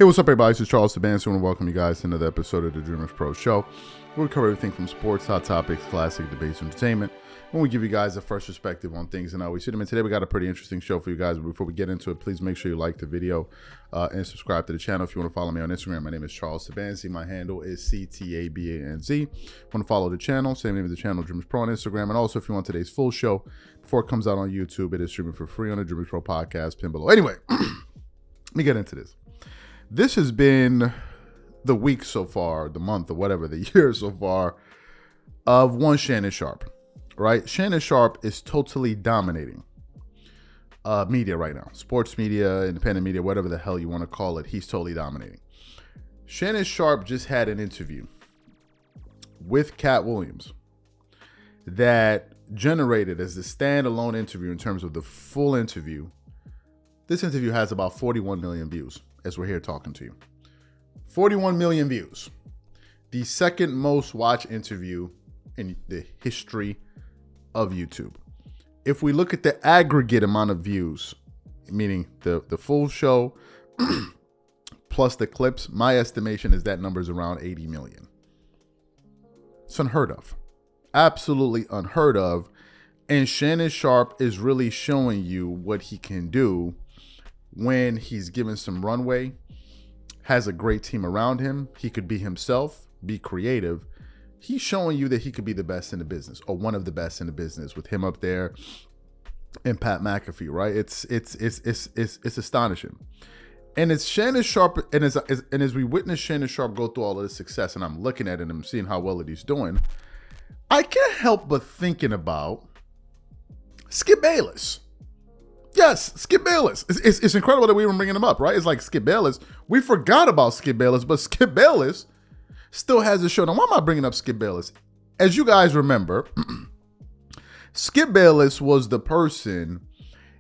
Hey, what's up, everybody? This is Charles Sabansi, and welcome you guys to another episode of the DREAMERSPRO show. We cover everything from sports, hot topics, classic debates, entertainment, and we give you guys a fresh perspective on things and how we see them. And today we got a pretty interesting show for you guys. But before we get into it, please make sure you like the video and subscribe to the channel. If you want to follow me on Instagram, my name is Charles Sabansi. My handle is CTABANZ. Want to follow the channel? Same name as the channel, DREAMERSPRO on Instagram. And also, if you want today's full show before it comes out on YouTube, it is streaming for free on the DREAMERSPRO podcast pin below. Anyway, let me get into this. This has been the week so far, the month or whatever, the year so far of one Shannon Sharpe, right? Shannon Sharpe is totally dominating media right now. Sports media, independent media, whatever the hell you want to call it. He's totally dominating. Shannon Sharpe just had an interview with Cat Williams that generated as the standalone interview in terms of the full interview. This interview has about 41 million views as we're here talking to you. 41 million views. The second most watched interview in the history of YouTube. If we look at the aggregate amount of views, meaning the full show plus the clips, my estimation is that number is around 80 million. It's unheard of. Absolutely unheard of. And Shannon Sharpe is really showing you what he can do when he's given some runway, has a great team around him. He could be himself, be creative. He's showing you that he could be the best in the business, or one of the best in the business, with him up there and Pat McAfee, right? It's astonishing. And it's Shannon Sharpe, and as we witness Shannon Sharpe go through all of this success, and I'm looking at it and I'm seeing how well it he's doing, I can't help but thinking about Skip Bayless. Yes, Skip Bayless. It's incredible that we were bringing him up, right? It's like Skip Bayless. We forgot about Skip Bayless, but Skip Bayless still has a show. Now, why am I bringing up Skip Bayless? As you guys remember, Skip Bayless was the person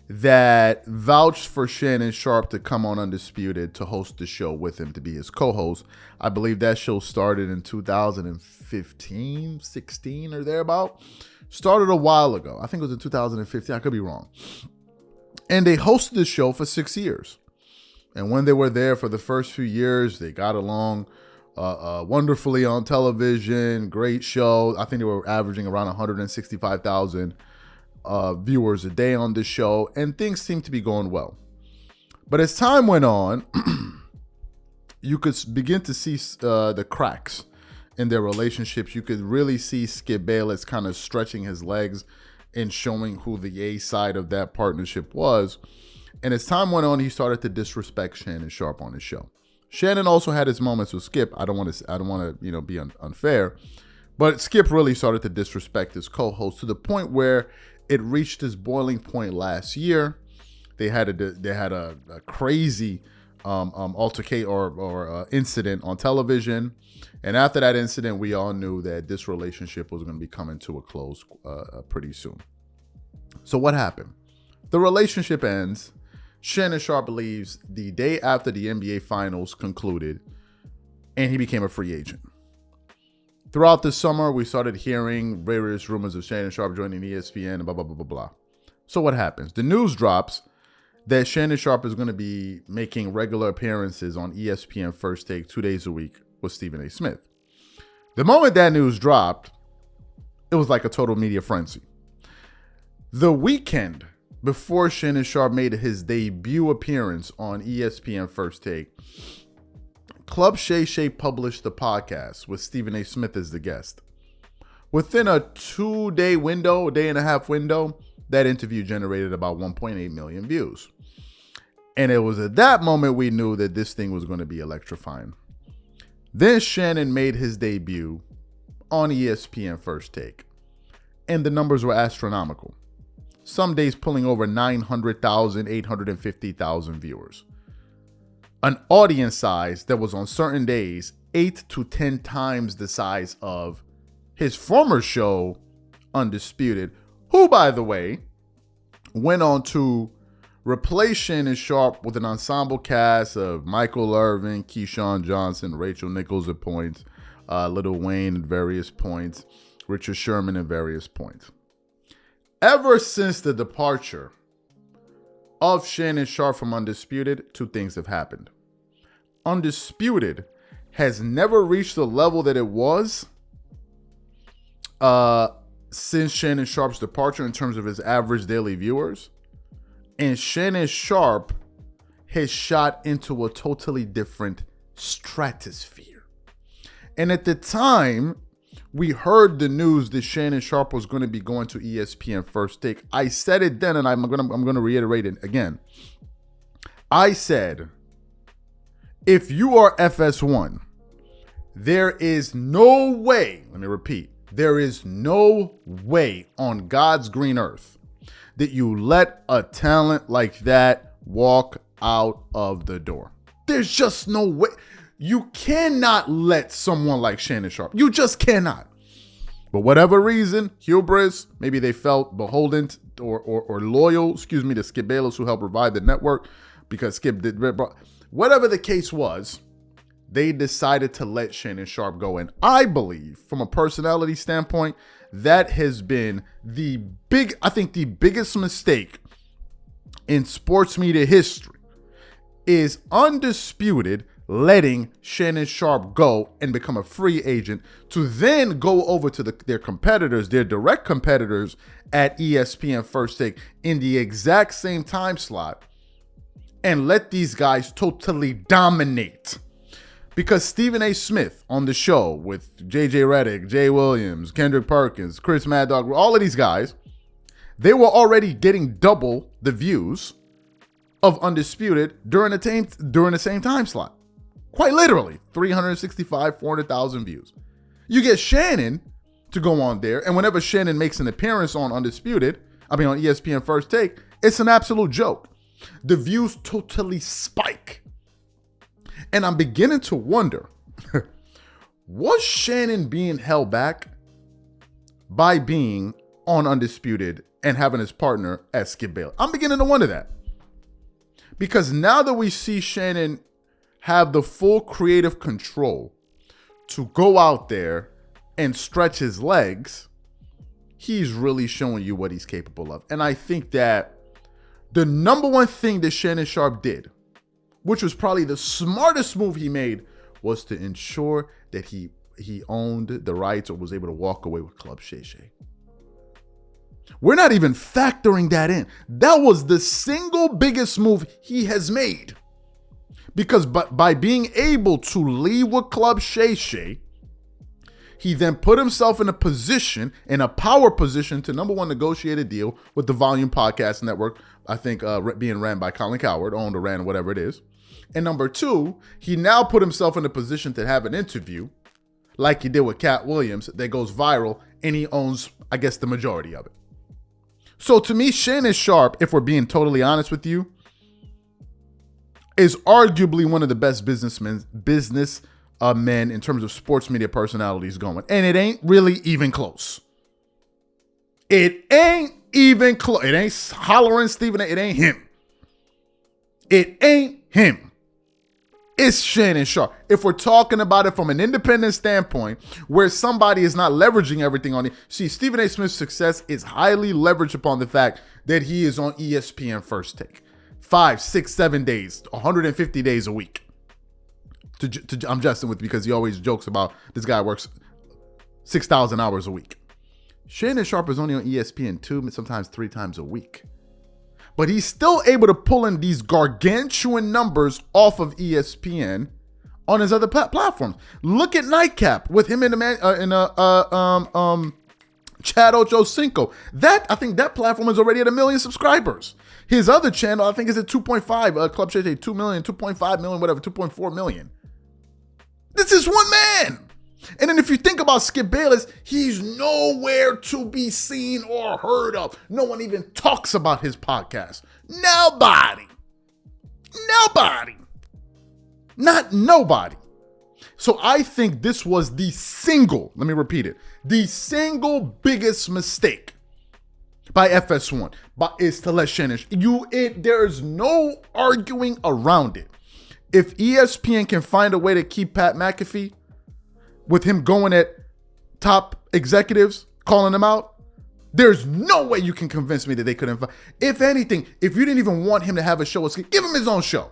that vouched for Shannon Sharpe to come on Undisputed to host the show with him, to be his co-host. I believe that show started in 2015, 16 or thereabout. Started a while ago. I think it was in 2015. I could be wrong. And they hosted the show for 6 years. And when they were there for the first few years, they got along wonderfully on television. Great show. I think they were averaging around 165,000 viewers a day on the show. And things seemed to be going well. But as time went on, you could begin to see the cracks in their relationships. You could really see Skip Bayless kind of stretching his legs and showing who the A side of that partnership was. And as time went on, he started to disrespect Shannon Sharpe on his show. Shannon also had his moments with Skip. I don't want to, be unfair, but Skip really started to disrespect his co-host to the point where it reached its boiling point last year. They had a crazy altercate or incident on television. And after that incident, we all knew that this relationship was going to be coming to a close pretty soon. So what happened? The relationship ends. Shannon Sharpe leaves the day after the NBA Finals concluded, and he became a free agent. Throughout the summer, we started hearing various rumors of Shannon Sharpe joining ESPN and blah, blah, blah, blah, blah. So what happens? The news drops that Shannon Sharpe is going to be making regular appearances on ESPN First Take 2 days a week with Stephen A. Smith. The moment that news dropped, it was like a total media frenzy. The weekend before Shannon Sharpe made his debut appearance on ESPN First Take, Club Shay Shay published the podcast with Stephen A. Smith as the guest. Within a 2-day window, a day and a half window, that interview generated about 1.8 million views. And it was at that moment we knew that this thing was going to be electrifying. Then Shannon made his debut on ESPN First Take, and the numbers were astronomical. Some days pulling over 900,000, 850,000 viewers. An audience size that was on certain days 8 to 10 times the size of his former show, Undisputed, who, by the way, went on to replace Shannon Sharpe with an ensemble cast of Michael Irvin, Keyshawn Johnson, Rachel Nichols at points, Lil Wayne at various points, Richard Sherman at various points. Ever since the departure of Shannon Sharpe from Undisputed, two things have happened. Undisputed has never reached the level that it was since Shannon Sharpe's departure in terms of his average daily viewers. And Shannon Sharpe has shot into a totally different stratosphere. And at the time we heard the news that Shannon Sharpe was going to be going to ESPN First Take, I said it then, and I'm going to reiterate it again. I said, if you are FS1, there is no way, let me repeat, there is no way on God's green earth that you let a talent like that walk out of the door. There's just no way. You cannot let someone like Shannon Sharpe. You just cannot. But whatever reason, hubris, maybe they felt beholden or loyal, to Skip Bayless, who helped revive the network because Skip did. Whatever the case was, they decided to let Shannon Sharpe go. And I believe, from a personality standpoint, that has been the biggest mistake in sports media history is Undisputed letting Shannon Sharpe go and become a free agent to then go over to their competitors, their direct competitors at ESPN First Take in the exact same time slot and let these guys totally dominate. Because Stephen A. Smith on the show with JJ Redick, Jay Williams, Kendrick Perkins, Chris Mad Dog, all of these guys, they were already getting double the views of Undisputed during the same time slot. Quite literally, 365, 400,000 views. You get Shannon to go on there, and whenever Shannon makes an appearance on on ESPN First Take, it's an absolute joke. The views totally spike. And I'm beginning to wonder, was Shannon being held back by being on Undisputed and having his partner as Skip Bayless? I'm beginning to wonder that. Because now that we see Shannon have the full creative control to go out there and stretch his legs, he's really showing you what he's capable of. And I think that the number one thing that Shannon Sharpe did, which was probably the smartest move he made, was to ensure that he owned the rights or was able to walk away with Club Shay Shay. We're not even factoring that in. That was the single biggest move he has made. Because by being able to leave with Club Shay Shay, he then put himself in a power position to, number one, negotiate a deal with the Volume Podcast Network, I think being ran by Colin Cowherd, owned or ran, whatever it is. And number two, he now put himself in a position to have an interview like he did with Cat Williams that goes viral, and he owns, I guess, the majority of it. So to me, Shannon Sharpe, if we're being totally honest with you, is arguably one of the best businessmen in terms of sports media personalities going. And it ain't really even close. It ain't even close. It ain't hollering Stephen A. It ain't him. It ain't him. It's Shannon Sharpe. If we're talking about it from an independent standpoint, where somebody is not leveraging everything on it. See, Stephen A. Smith's success is highly leveraged upon the fact that he is on ESPN First Take. 5, 6, 7 days, 150 days a week. I'm jesting with because he always jokes about this guy works 6,000 hours a week. Shannon Sharpe is only on ESPN 2, sometimes 3 times a week. But he's still able to pull in these gargantuan numbers off of ESPN on his other platforms. Look at Nightcap with him in Chad Ochocinco. I think that platform is already at 1 million subscribers. His other channel, I think, is at 2.5. Club Shay Shay, 2 million, 2.5 million, whatever, 2.4 million. This is one man. And then if you think about Skip Bayless, he's nowhere to be seen or heard of. No one even talks about his podcast. Nobody. Not nobody. So I think this was the single biggest mistake by FS1 is to let Shannon. There's no arguing around it. If ESPN can find a way to keep Pat McAfee, with him going at top executives, calling them out, there's no way you can convince me that they couldn't. If anything, if you didn't even want him to have a show, give him his own show.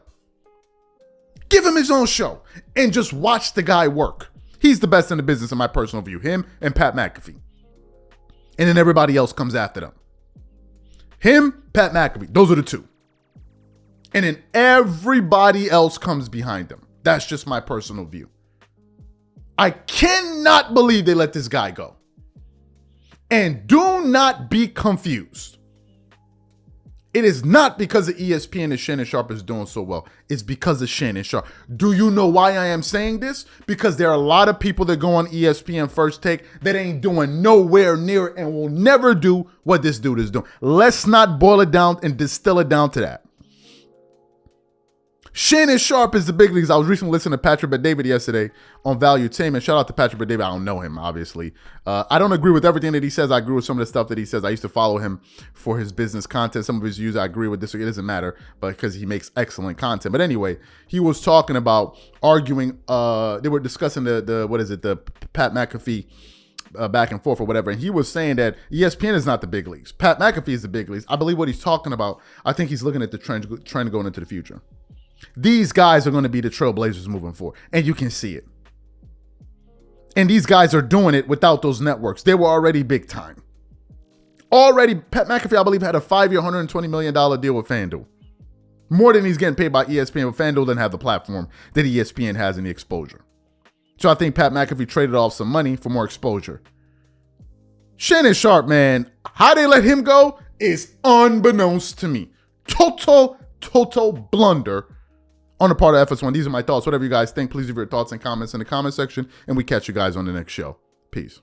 Give him his own show and just watch the guy work. He's the best in the business in my personal view. Him and Pat McAfee. And then everybody else comes after them. Him, Pat McAfee. Those are the two. And then everybody else comes behind them. That's just my personal view. I cannot believe they let this guy go. And do not be confused. It is not because of ESPN that Shannon Sharpe is doing so well. It's because of Shannon Sharpe. Do you know why I am saying this? Because there are a lot of people that go on ESPN First Take that ain't doing nowhere near it and will never do what this dude is doing. Let's not boil it down and distill it down to that. Shannon Sharpe is the big leagues. I was recently listening to Patrick Bet-David yesterday on Valuetainment. Shout out to Patrick Bet-David. I don't know him, obviously. I don't agree with everything that he says. I agree with some of the stuff that he says. I used to follow him for his business content. Some of his views I agree with. This, it doesn't matter, but because he makes excellent content. But anyway, he was talking about arguing. They were discussing the Pat McAfee back and forth or whatever. And he was saying that ESPN is not the big leagues. Pat McAfee is the big leagues. I believe what he's talking about. I think he's looking at the trend going into the future. These guys are going to be the trailblazers moving forward, and you can see it. And these guys are doing it without those networks. They were already big time. Already, Pat McAfee, I believe, had a 5-year, $120 million deal with FanDuel. More than he's getting paid by ESPN, but FanDuel doesn't have the platform that ESPN has in the exposure. So I think Pat McAfee traded off some money for more exposure. Shannon Sharpe, man, how they let him go is unbeknownst to me. Total blunder on the part of FS1. These are my thoughts. Whatever you guys think, please leave your thoughts and comments in the comment section, and we catch you guys on the next show. Peace.